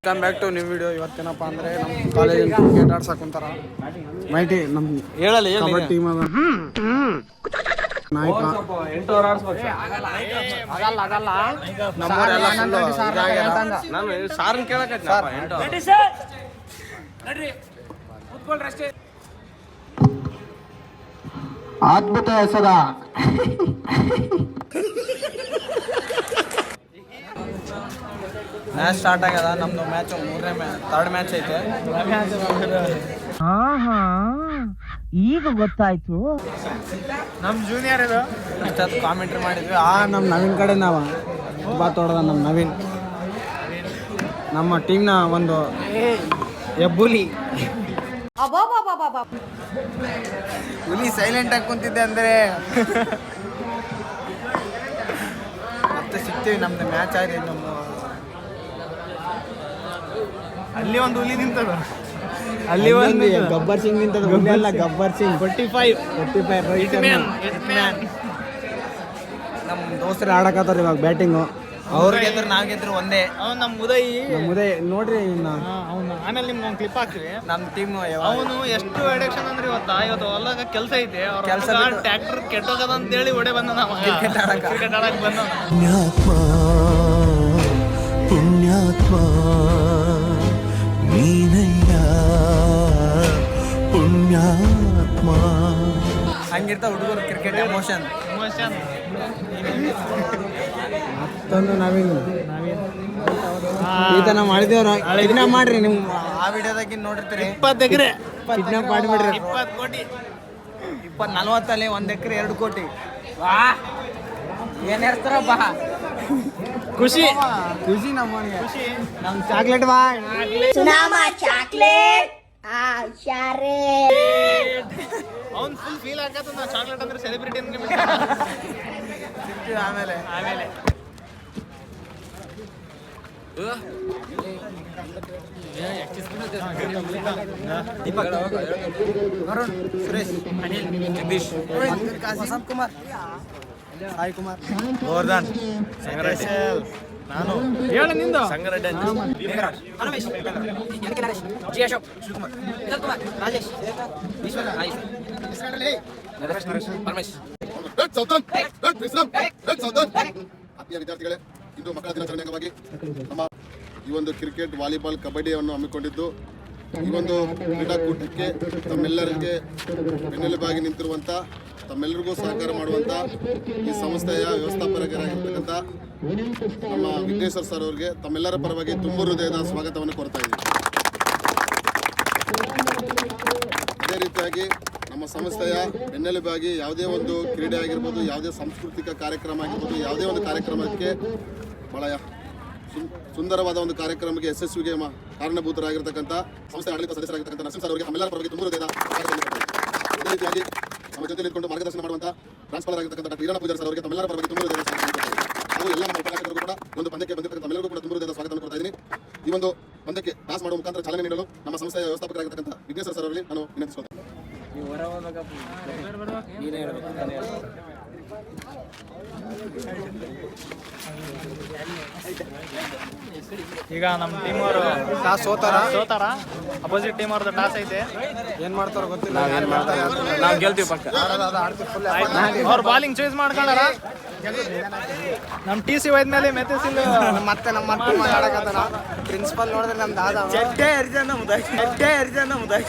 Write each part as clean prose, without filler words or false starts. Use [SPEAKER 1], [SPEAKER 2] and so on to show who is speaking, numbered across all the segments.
[SPEAKER 1] Welcome back to new video. ಇವತ್ತೇನಪ್ಪ ಅಂದರೆ ನಮ್ಮ ಕಾಲೇಜ್ ಕ್ರಿಕೆಟ್ ಆಡ್ಸಕ್ಕೆ ಕುಂತಾರ. ಮೈಟಿ ನಮ್ಮ
[SPEAKER 2] ಹೇಳಲಿ
[SPEAKER 1] ಕಬಡ್ಡಿ ಟೀಮ್ ಅದ ನಾಯಕ.
[SPEAKER 2] ನಾನು ಸಾರನ್ ಕೇಳಕತ್ತಿ
[SPEAKER 3] ಅದ್ಭುತ ಎಸದ
[SPEAKER 1] ಮ್ಯಾಚ್ ಸ್ಟಾರ್ಟ್ ಆಗ್ಯದ. ನಮ್ದು ಮ್ಯಾಚ್ ಥರ್ಡ್ ಮ್ಯಾಚ್ ಐತೆ.
[SPEAKER 4] ಈಗ ಗೊತ್ತಾಯ್ತು.
[SPEAKER 2] ನಮ್ಮ ಜೂನಿಯರ್ ಇದು
[SPEAKER 1] ಇಷ್ಟೊತ್ತು ಕಾಮೆಂಟ್ರಿ ಮಾಡಿದ್ವಿ. ನಮ್ಮ ನವೀನ್ ಕಡೆ ನಾವು ತುಂಬಾ ತೋಡದ. ನಮ್ಮ ನವೀನ್ ನಮ್ಮ ಟೀಮ್ನ ಒಂದು ಹೆಬ್ಬುಲಿ. ಹುಲಿ ಸೈಲೆಂಟ್ ಆಗಿ ಕುಂತಿದ್ದೆ ಅಂದರೆ ಮತ್ತೆ ಸಿಗ್ತೀವಿ. ನಮ್ದು ಮ್ಯಾಚ್ ಆಗಿದೆ. ನಮ್ಮ
[SPEAKER 2] ಅಲ್ಲಿ ಒಂದು ಹುಲಿ ನಿಂತದ,
[SPEAKER 1] ಅಲ್ಲಿ ಒಂದು ಗಬ್ಬರ್ ಸಿಂಗ್ ನಿಂತದ. ಹುಲಿ ಅಲ್ಲ, ಗಬ್ಬರ್ ಸಿಂಗ್. 45 right man. ನಮ್ಮ ದೋಸ್ತರು ಆಡಕತ್ತಾರ ಇವಾಗ ಬ್ಯಾಟಿಂಗು. ಅವ್ರು ಗೆದ್ರು ನಾವು ಗೆದ್ರು ಒಂದೇ.
[SPEAKER 2] ಅವನು ನಮ್ಮ ಉದಯ್
[SPEAKER 1] ನೋಡ್ರಿ
[SPEAKER 2] ಅವನು. ಆಮೇಲೆ ನಿಮ್ಗೆ ಒಂದು ಕ್ಲಿಪ್ ಹಾಕ್ತೀವಿ.
[SPEAKER 1] ನಮ್ಮ ಟೀಮ್
[SPEAKER 2] ಅವನು ಎಷ್ಟು ಅಡಿಕ್ಷನ್ ಅಂದ್ರೆ ಇವತ್ತು ಹೊಲದಾಗ ಕೆಲಸ ಐತೆ.
[SPEAKER 1] ಕೆಲ್ಸ
[SPEAKER 2] ಟ್ರ್ಯಾಕ್ಟರ್ ಕೆಟ್ಟೋಗದ ಅಂತೇಳಿ ಒಡೆ ಬಂದ ನಾವು ಕ್ರಿಕೆಟ್ ಆಡಕ್ ಬಂದ.
[SPEAKER 3] ಪುಣ್ಯಾತ್ಮ ನೀನಯ್ಯ ಪುಣ್ಯಾತ್ಮ.
[SPEAKER 1] ಹಂಗಿರ್ತಾವ ಹುಡುಗರು ಕ್ರಿಕೆಟ್ ಎಮೋಷನ್. ಮತ್ತೊಂದು ನವೀನ್ ಈ ತರ ಮಾಡಿದೇವ್ರ. ಕಿಡ್ನಾಪ್ ಮಾಡ್ರಿ. ನೀವು ಆ ವಿಡಿಯೋದಾಗ ನೋಡಿರ್ತೀರಿ.
[SPEAKER 2] 20 ಎಕರೆ
[SPEAKER 1] ಕಿಡ್ನಾಪ್ ಮಾಡಿಬಿಡ್ರಿ.
[SPEAKER 2] 20 ಕೋಟಿ
[SPEAKER 1] 40 1 ಎಕರೆ 2 ಕೋಟಿ. ಏನ್ ಹೇಳ್ತಾರ ಬಾ.
[SPEAKER 2] ಖುಷಿ
[SPEAKER 1] ನಮ್ಮನಿಗೆ ನಮ್ ಚಾಕ್ಲೇಟ್ ಬಾ.
[SPEAKER 4] ಚಾಕ್ಲೇಟ್ ಶಾರೆ
[SPEAKER 2] ಅವ್ನು ಫುಲ್ ಫೀಲ್ ಆಗತ್ತ. ನಾ ಚಾಕ್ಲೇಟ್ ಅಂದ್ರೆ ಸೆಲೆಬ್ರಿಟಿ
[SPEAKER 1] ಆಮೇಲೆ ದೀಪಕ್, ಅರುಣ್, ಸುರೇಶ್, ಅನಿಲ್, ಜಗದೀಶ್, ವಸಂತ್ ಕುಮಾರ್, ಸಾಯಿ ಕುಮಾರ್, ಗೋರ್ಧನ್, ಸಂಗರೆಡ್ಡಿ, ನಾನು
[SPEAKER 2] ಹೇಳ ನಿಂದು
[SPEAKER 1] ಸಂಗರೆಡ್ಡಿ, ಹನುಮೇಶ್, ಜಿ ಅಶೋಕ್, ಶಿವಕುಮಾರ್, ವಿನೋದ್ ಕುಮಾರ್, ರಾಜೇಶ್, ಈಶ್ವರ, ಆಯುಷ್, ಪರಮೇಶ್.
[SPEAKER 5] ಆತ್ಮೀಯ ವಿದ್ಯಾರ್ಥಿಗಳೇ, ಇಂದು ಮಕ್ಕಳ ದಿನಾಚರಣೆ ಅಂಗವಾಗಿ ನಮ್ಮ ಈ ಒಂದು ಕ್ರಿಕೆಟ್, ವಾಲಿಬಾಲ್, ಕಬಡ್ಡಿಯನ್ನು ಹಮ್ಮಿಕೊಂಡಿದ್ದು ಈ ಒಂದು ಕ್ರೀಡಾಕೂಟಕ್ಕೆ ತಮ್ಮೆಲ್ಲರಿಗೆ ಬೆನ್ನೆಲುಬಾಗಿ ನಿಂತಿರುವಂಥ, ತಮ್ಮೆಲ್ಲರಿಗೂ ಸಹಕಾರ ಮಾಡುವಂಥ ಈ ಸಂಸ್ಥೆಯ ವ್ಯವಸ್ಥಾಪಕರಾಗಿರ್ತಕ್ಕಂಥ ನಮ್ಮ ವಿಘ್ನೇಶ್ವರ್ ಸರ್ ಅವರಿಗೆ ತಮ್ಮೆಲ್ಲರ ಪರವಾಗಿ ತುಂಬ ಹೃದಯದ ಸ್ವಾಗತವನ್ನು ಕೋರ್ತಾ ಇದ್ದೀವಿ. ಅದೇ ರೀತಿಯಾಗಿ ನಮ್ಮ ಸಂಸ್ಥೆಯ ಬೆನ್ನೆಲುಬಾಗಿ ಯಾವುದೇ ಒಂದು ಕ್ರೀಡೆ ಆಗಿರ್ಬೋದು, ಯಾವುದೇ ಸಾಂಸ್ಕೃತಿಕ ಕಾರ್ಯಕ್ರಮ ಆಗಿರ್ಬೋದು, ಯಾವುದೇ ಒಂದು ಕಾರ್ಯಕ್ರಮಕ್ಕೆ ಭಾಳ ಸುಂದರವಾದ ಒಂದು ಕಾರ್ಯಕ್ರಮಕ್ಕೆ ಯಶಸ್ವಿಗೆ ಕಾರಣಭೂತರಾಗಿರ್ತಕ್ಕಂಥ ಸಂಸ್ಥೆ ಆಡಳಿತ ಸದಸ್ಯರಾಗಿರ್ತಕ್ಕಂಥ ನರಸಿಂಹ ಸರ್ ಅವರಿಗೆ ನಮ್ಮೆಲ್ಲರ ಪರವಾಗಿ ತುಂಬ ಹೃದಯದ ಸ್ವಾಗತವನ್ನು ಕೊಡ್ತಾ ಇದ್ದೀವಿ. ಅದೇ ರೀತಿಯಾಗಿ ನಮ್ಮ ಜೊತೆ ನಿಂತುಕೊಂಡು ಮಾರ್ಗದರ್ಶನ ಮಾಡುವಂಥ ಟ್ರಾನ್ಸ್ಫರ್ ಆಗಿರ್ತಕ್ಕಂಥ ಡಾಕ್ಟರ್ ವೀರಣ್ಣ ಪೂಜಾರಿ ಸರ್ ಅವರಿಗೆ ತಮ್ಮೆಲ್ಲರ ಪರವಾಗಿ ತುಂಬ ಹೃದಯದ ಸ್ವಾಗತವನ್ನು ಕೊಡ್ತಾ ಇದ್ದೀವಿ. ಹಾಗೂ ಎಲ್ಲ ನಮ್ಮ ಉಪನ್ಯಾಸಕರು ಕೂಡ ಒಂದು ಪಂದ್ಯಕ್ಕೆ ಬಂದಿರತಕ್ಕಂಥ ತಮ್ಮೆಲ್ಲರಿಗೂ ಕೂಡ ತುಂಬ ಹೃದಯದ ಸ್ವಾಗತವನ್ನು ಕೊಡ್ತಾ ಇದ್ದೀನಿ. ಈ ಒಂದು ಪಂದ್ಯಕ್ಕೆ ಟಾಸ್ ಮಾಡುವ ಮುಖಾಂತರ ಚಾಲನೆ ನೀಡಲು ನಮ್ಮ ಸಂಸ್ಥೆಯ ವ್ಯವಸ್ಥಾಪಕರಾಗಿರ್ತಕ್ಕಂಥ ವಿಘ್ನೇಶ್ವರ್ ಸರ್ ಅವರಿಗೆ ನಾನು ವಿನಂತಿಸುತ್ತೇನೆ.
[SPEAKER 2] ಈಗ ನಮ್ಮ ಟೀಮ್ ಅವರು ಸೋತಾರ. ಅಪೋಸಿಟ್ ಟೀಮ್ ಅವ್ರದ್ದು ಟಾಸ್ ಐತೆ.
[SPEAKER 1] ಏನ್ ಮಾಡ್ತಾರೋ ಗೊತ್ತಿಲ್ಲ.
[SPEAKER 2] ನಾವು ಗೆಲ್ತೀವಿ ಪಕ್ಕ. ಅವ್ರು ಬಾಲಿಂಗ್ ಚಾಯ್ಸ್ ಮಾಡ್ಕೊಂಡಾರ. ನಮ್ಮ TC ಹೋದ್ಮೇಲೆ ಮೆಥಿಸಿಲ್
[SPEAKER 1] ಮತ್ತೆ ನಮ್ಮ ಆಡಕತ್ತಾನ. ಪ್ರಿನ್ಸಿಪಲ್ ನೋಡಿದ್ರೆ ನಮ್ ದಾದ ಚಡ್ಡೆ ಅರ್ಜನ ಮುದಾಯಿ.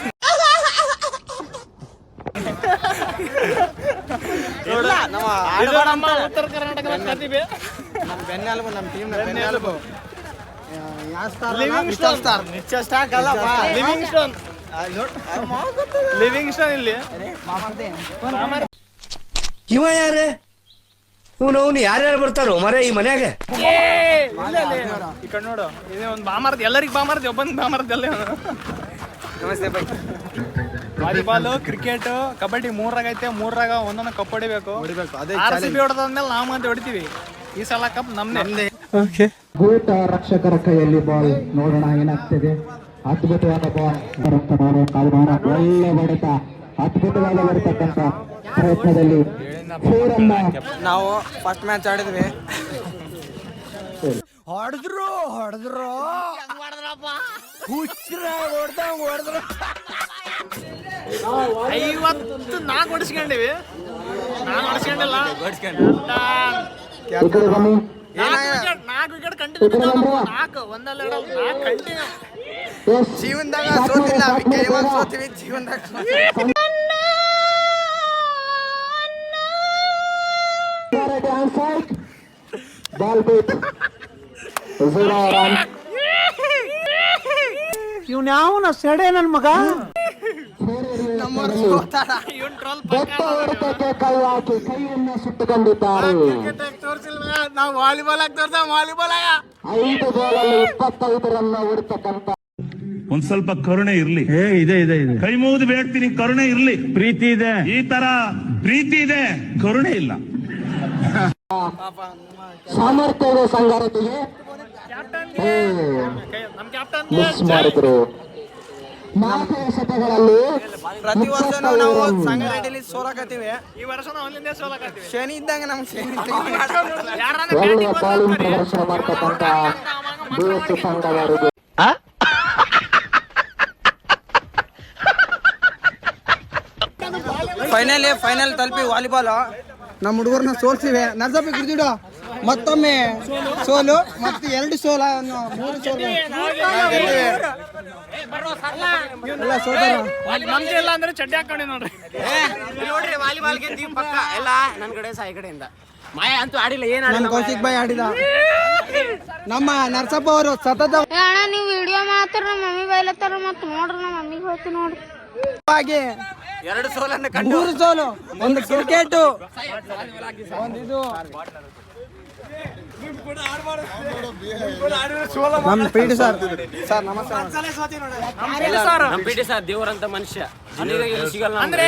[SPEAKER 2] ನಮ್ಮ ಉತ್ತರ ಕರ್ನಾಟಕದ ಪ್ರತಿಭೆ,
[SPEAKER 1] ನಮ್ಮ ಬೆನ್ನೆಲುಬು, ನಮ್ಮ ಟೀಮ್ ಬೆನ್ನೆಲುಬು.
[SPEAKER 2] ಲಿವಿಂಗ್ಸ್ಟನ್ ಇಲ್ಲಿ.
[SPEAKER 3] ಇವ ಯಾರೇ ಇವನು ಯಾರ್ಯಾರು ಬರ್ತಾರೋ ಮರೆ ಈ ಮನ್ಯಾಗ?
[SPEAKER 2] ಈ ಕಡೆ ನೋಡು, ಇದೇ ಒಂದು ಬಾಮಾರ್ದು. ಎಲ್ಲರಿಗೂ ಬಾಮಾರ್ದು, ಒಬ್ಬನಿಗೆ ಬಾಮಾರ್ದು ಎಲ್ಲ.
[SPEAKER 1] ನಮಸ್ತೆ ಬೈ.
[SPEAKER 2] ವಾಲಿಬಾಲು, ಕ್ರಿಕೆಟ್, ಕಬಡ್ಡಿ 3 ಐತೆ. 3 ಒಂದೊಂದು ಕಪ್ ಹೊಡಿಬೇಕು.
[SPEAKER 1] ಅದೇ
[SPEAKER 2] RCB ಹೊಡೆದಾದ್ಮೇಲೆ ನಾವು ಮತ್ತೆ ಹೊಡಿತೀವಿ. ಈ ಸಲ ಕಪ್ ನಮ್ದೇ.
[SPEAKER 3] ಭೂತ ರಕ್ಷಕರ ಕೈಯಲ್ಲಿ ಬಾಲ್. ನೋಡೋಣ ಏನಾಗ್ತದೆ. ಅದ್ಭುತವಾದ ಬಾಲ್. ಒಳ್ಳೆ ಹೊಡೆತ, ಅದ್ಭುತವಾದ ಹೊಡೆತಕ್ಕಂಥ ಪ್ರಯತ್ನದಲ್ಲಿ
[SPEAKER 1] ನಾವು ಫಸ್ಟ್ ಮ್ಯಾಚ್ ಆಡಿದ್ವಿ. ಹೊಡೆದ್ರು ಹುಚ್ಚ್ರ ಹೊಡೆದ್ರು
[SPEAKER 2] 54 ಹೊಡಿಸ್ಕೊಂಡಿವಿ. ನಾನು ಹೊಡಿಸ್ಕೊಂಡಿಲ್ಲ. 4 ವಿಕೆಟ್ ಕಂಟಿನ್ಯೂ. 4 ಒಂದಲ್ಲ 4 ಕಂಟಿನ್ಯೂ.
[SPEAKER 1] ಜೀವನದಾಗ ಸೋತಿಲ್ಲ, ಕೆಲವೊಂದು ಸೋತಿವಿ ಜೀವನದಾಗ.
[SPEAKER 3] ಇವ್ನ ಯಾವನ ಸೆಡೆ ನನ್ ಮಗ
[SPEAKER 2] ಇವ್ನು ಟ್ರೋಲ್
[SPEAKER 3] ಕೈಯನ್ನ ಸುಟ್ಟುಕೊಂಡಿದ್ದಾರೆ.
[SPEAKER 2] ನಾವು ವಾಲಿಬಾಲ್ ಆಗಿ ತೋರ್ಸ ವಾಲಿಬಾಲ್ ಆಗ
[SPEAKER 3] 5 ಗೋಲಲ್ಲಿ 25 ರನ್ ಹೊಡಿತಕ್ಕಂತ
[SPEAKER 6] ಒಂದ್ ಸ್ವಲ್ಪ ಕರುಣೆ ಇರ್ಲಿ.
[SPEAKER 3] ಇದೆ
[SPEAKER 6] ಕೈ ಮುಗಿದು ಬೇಡ್ತೀನಿ, ಕರುಣೆ ಇರ್ಲಿ.
[SPEAKER 3] ಪ್ರೀತಿ ಇದೆ,
[SPEAKER 6] ಈ ತರ ಪ್ರೀತಿ ಇದೆ, ಕರುಣೆ ಇಲ್ಲ.
[SPEAKER 3] ಸಾಮರ್ಥ್ಯದ ಸಂಗಾರತೆಗೆ
[SPEAKER 2] ನಮ್ ಕ್ಯಾಪ್ಟನ್
[SPEAKER 3] ಮಿಸ್ ಮಾಡಿದ್ರು. 4 ಎಸೆತಗಳಲ್ಲಿ
[SPEAKER 1] ಪ್ರತಿ ವರ್ಷ ನಾವು ಸಂಗಾರೆಡ್ಡಿಲಿ ಸೋಲಾಕತ್ತೀವಿ.
[SPEAKER 2] ಈ ವರ್ಷ ನಾವು ಅಲ್ಲಿಂದ ಸೋಲಕತ್ತೀವಿ.
[SPEAKER 1] ಶನಿ ಇದ್ದಂಗ ನಮ್ಗೆ ಶನಿ
[SPEAKER 3] ಒಳ್ಳೆಯ ಬಾಲಿಂಗ್ ಪ್ರದರ್ಶನ ಮಾಡ್ತಕ್ಕಂತ BSC ಸಂಘದವರಿಗೆ
[SPEAKER 1] ಫೈನಲ್ ತಲುಪಿ ವಾಲಿಬಾಲ್ ನಮ್ಮ ಹುಡುಗರನ್ನ ಸೋಲ್ಸಿವೆ. ನರ್ಸಪ್ಪಿ ಕುಡಿದಿಡು ಮತ್ತೊಮ್ಮೆ ಸೋಲು, ಮತ್ತೆ 2 ಸೋಲ 3 ಸೋಲು ಎಲ್ಲ ಸೋತಾರ.
[SPEAKER 2] ನಮ್ಗೆ ಎಲ್ಲ ಅಂದ್ರೆ ಚಡ್ಡಿ ಹಾಕೊಂಡಿ ನೋಡ್ರಿ.
[SPEAKER 7] ನೋಡ್ರಿ ವಾಲಿಬಾಲ್ ಗೆದ್ದೀವಿ ಪಕ್ಕ ಎಲ್ಲ ನನ್ನ ಕಡೆ ಸಾಯಿ ಕಡೆಯಿಂದ. ಮಾಯ ಅಂತೂ ಆಡಿಲ್ಲ, ಏನ್
[SPEAKER 1] ನನ್ನ ಕೌಶಿಕ್ ಬಾಯ್ ಆಡಿದ. ನಮ್ಮ ನರ್ಸಪ್ಪ ಅವರು ಸತತ
[SPEAKER 4] ಅಣ್ಣ ನೀವು ವಿಡಿಯೋ ಮಾಡ್ತಾರ ನಮ್ಮ ಮಮ್ಮಿ ಬೈಲತ್ತಾರ ಮತ್ತೆ ನೋಡ್ರಿ ನಮ್ಮ ಮಮ್ಮಿಗೆ ಹೋಯ್ತು ನೋಡ್ರಿ.
[SPEAKER 7] 2 ಸೋಲನ್ನ
[SPEAKER 1] 3 ಸೋಲು, ಒಂದು ಕ್ರಿಕೆಟ್, ಒಂದಿದು ನಮ್ಮ ಪಿ.ಟಿ. ಸರ್ ನಮಸ್ಕಾರ.
[SPEAKER 7] ನಮ್ಮ ಪಿಟಿ ಸರ್ ದೇವರಂತ ಮನುಷ್ಯ, ಅವನಿಗೆ ಸಿಗಲ್ಲ
[SPEAKER 2] ಅಂದ್ರೆ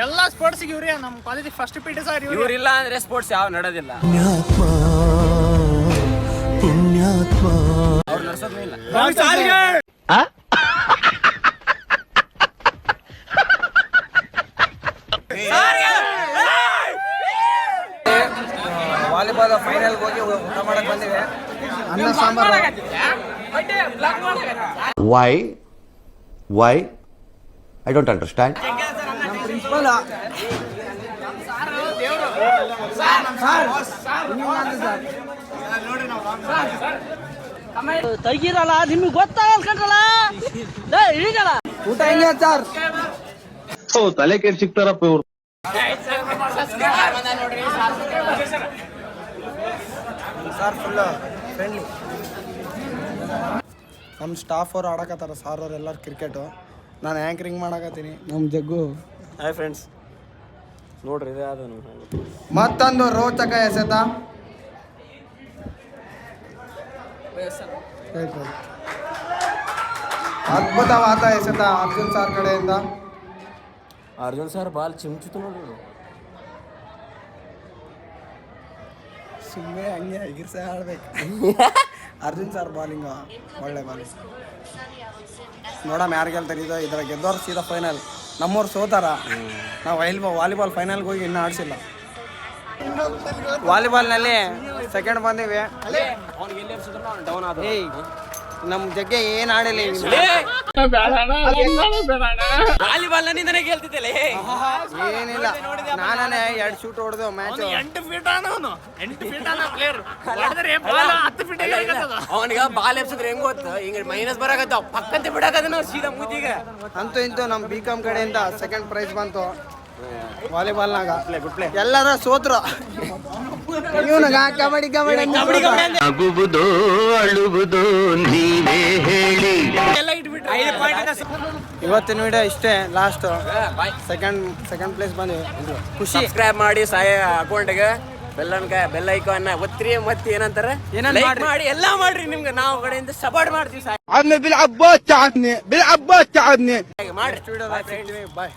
[SPEAKER 2] ಎಲ್ಲ ಸ್ಪೋರ್ಟ್ಸ್ ಇವ್ರಿ ನಮ್ಮ ಕಾಲೇಜ್ ಫಸ್ಟ್ ಪಿಟಿ ಸರ್ ಇವ್ರು.
[SPEAKER 7] ಇವ್ರಿಲ್ಲ ಅಂದ್ರೆ ಸ್ಪೋರ್ಟ್ಸ್ ಯಾವ ನಡೆದಿಲ್ಲ. ಅವ್ರು ನಡ್ಸೋದೇ ಇಲ್ಲ.
[SPEAKER 1] ವಾಲಿಬಾಲ್ ಫೈನಲ್ ಹೋಗಿ ಊಟ ಮಾಡಕ್ ಬಂದಿವೆ. ಅನ್ನ sambar.
[SPEAKER 8] Why? I don't understand.
[SPEAKER 1] ನಮ್ಮ ಪ್ರಿನ್ಸಿಪಲ್
[SPEAKER 4] ತೆಗೀರಲ್ಲ ನಿಮ್ಗೆ ಗೊತ್ತಾಗಲ್ಲ
[SPEAKER 1] ಊಟ ಹೆಂಗೆ ಸರ್?
[SPEAKER 3] ತಲೆ ಕೆಡ್ ಸಿಗ್ತಾರಪ್ಪ ಇವ್ರು.
[SPEAKER 1] Sir full friendly. ನಮ್ಮ ಸ್ಟಾಫ್ ಅವ್ರು ಆಡಕತ್ತಾರ, ಸಾರ್ ಅವ್ರು ಎಲ್ಲರೂ ಕ್ರಿಕೆಟು, ನಾನು ಆ್ಯಂಕರಿಂಗ್ ಮಾಡಕತ್ತೀನಿ. ನಮ್ಮ ಜಗ್ಗು
[SPEAKER 7] ಹಾಯ್ ಫ್ರೆಂಡ್ಸ್, ನೋಡ್ರಿ ಇದೆ ಅದು
[SPEAKER 1] ಮತ್ತೊಂದು ರೋಚಕ ಎಸೆತ. ಅದ್ಭುತವಾದ ಎಸೆತ ಅರ್ಜುನ್ ಸರ್ ಕಡೆಯಿಂದ.
[SPEAKER 7] ಅರ್ಜುನ್ ಸರ್ ಬಾಲ್ ಚಿಮ್ಚಿತು ನೋಡ್ರಿ.
[SPEAKER 1] ಸುಮ್ಮನೆ ಹಂಗೆ ಎಗಿರ್ಸ ಆಡ್ಬೇಕು. ಅರ್ಜುನ್ ಸರ್ ಬಾಲಿಂಗ್ ಒಳ್ಳೆ ಬಾಲಿಂಗ್. ನೋಡಮ್ಮ ಯಾರು ಗೆಲ್ತಾರೆ. ಇದರ ಗೆದ್ದವ್ರು ಸೀದಾ ಫೈನಲ್. ನಮ್ಮವ್ರು ಸೋತಾರ. ನಾವು ವಾಲಿಬಾಲ್ ಫೈನಲ್ಗೆ ಹೋಗಿ ಇನ್ನೂ ಆಡಿಸಿಲ್ಲ. ವಾಲಿಬಾಲ್ನಲ್ಲಿ ಸೆಕೆಂಡ್ ಬಂದಿವಿ. ಏಯ್ ನಮ್ಮ ಜಗ್ಗೆ ಏನು ಆಡಿಲ್ಲ.
[SPEAKER 7] ವಾಲಿಬಾಲ್ ನಿಂದನೇ ಗೆಲ್ತಿದ್ದಲ್ಲ.
[SPEAKER 1] ಏನಿಲ್ಲ, ನಾನೇ 2 ಶೂಟ್ ಹೊಡೆದು ಮ್ಯಾಚ್.
[SPEAKER 2] 8 ಫೀಟ್ ಅವನು 8 ಫೀಟ್ ಪ್ಲೇಯರ್ ಹೊಡೆದ್ರೆ ಬಾಲ್ 10 ಫೀಟ್
[SPEAKER 7] ಅವನಿಗೆ ಬಾಲ್ ಎಪ್ಸಿದ್ರೆ ಹೆಂಗ್ ಗೊತ್ತ, ಹಿಂಗ ಮೈನಸ್ ಬರಾಕತ್ತ ಪಕ್ಕಂತೆ ಬಿಡಾಕದ ನಾವು ಸೀದಾ ಮೂತಿಗೆ.
[SPEAKER 1] ಅಂತೂ ಇಂತೂ ನಮ್ಮ BCom ಕಡೆಯಿಂದ ಸೆಕೆಂಡ್ ಪ್ರೈಸ್ ಬಂತು ವಾಲಿಬಾಲ್ನಾಗ. ಎಲ್ಲರ ಸೋತ್ರು. ಇವನಾಗ ಕಬಡ್ಡಿ
[SPEAKER 3] ನಗುವುದು ಅಳುವುದು ನೀವೇ ಹೇಳಿ.
[SPEAKER 1] ಇವತ್ತಿನ ವಿಡಿಯೋ ಇಷ್ಟೇ ಲಾಸ್ಟ್. ಸೆಕೆಂಡ್ ಪ್ಲೇಸ್ ಬಂದಿವಿ. ಖುಷಿ.
[SPEAKER 7] ಸಬ್ಸ್ಕ್ರೈಬ್ ಮಾಡಿ ಸಾಯ ಅಕೌಂಟ್ಗೆ ಬೆಲ್ ಐಕಾನ್ ಒತ್ತಿರಿ. ಮತ್ತೆ ಏನಂತಾರ ಲೈಕ್ ಮಾಡಿ ಎಲ್ಲಾ ಮಾಡ್ರಿ. ನಿಮ್ಗೆ ನಾವು ಕಡೆಯಿಂದ ಸಪೋರ್ಟ್ ಮಾಡ್ತೀವಿ.
[SPEAKER 1] ಮಾಡಿ.
[SPEAKER 7] ಬಾಯ್.